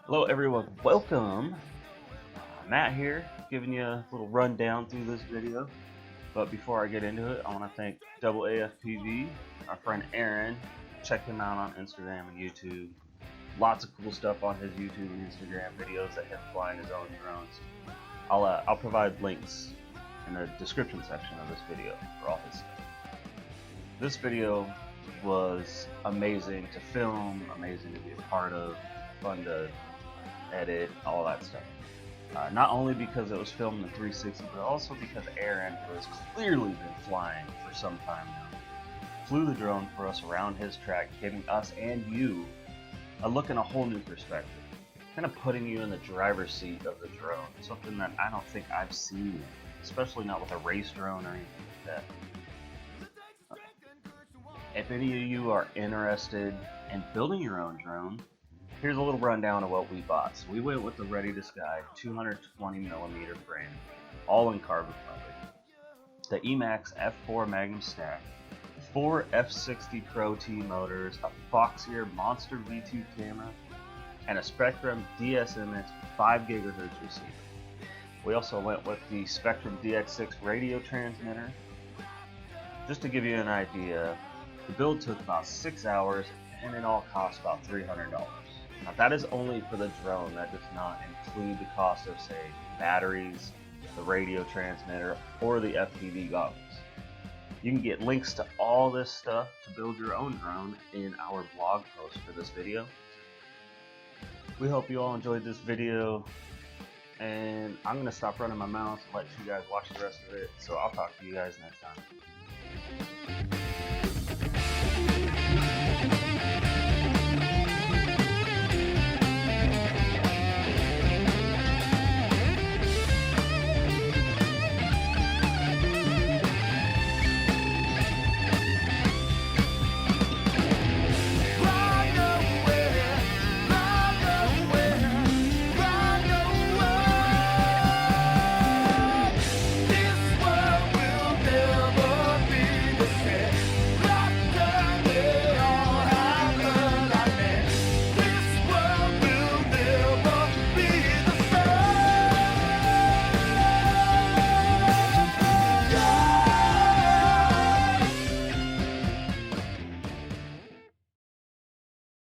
Hello everyone, welcome. Matt here, giving you a little rundown through this video. But before I get into it, I want to thank Dubl Fpv, our friend Aaron. Check him out on Instagram and YouTube. Lots of cool stuff on his YouTube and Instagram videos of him flying his own drones. I'll provide links in the description section of this video for all his stuff. This video was amazing to film, amazing to be a part of, fun to edit, all that stuff. Not only because it was filmed in 360, but also because Aaron, who has clearly been flying for some time now, flew the drone for us around his track, giving us and you a look in a whole new perspective, kind of putting you in the driver's seat of the drone, something that I don't think I've seen, especially not with a race drone or anything like that. If any of you are interested in building your own drone, here's a little rundown of what we bought. So we went with the Ready to Sky 220mm frame, all in carbon fiber. The Emax F4 Magnum stack, 4 F60 Pro T motors, a Foxeer Monster V2 camera, and a Spectrum DSMX 5 GHz receiver. We also went with the Spectrum DX6 radio transmitter. Just to give you an idea, the build took about 6 hours and it all cost about $300. Now that is only for the drone. That does not include the cost of, say, batteries, the radio transmitter, or the FPV goggles. You can get links to all this stuff to build your own drone in our blog post for this video. We hope you all enjoyed this video, and I'm going to stop running my mouth and let you guys watch the rest of it, so I'll talk to you guys next time.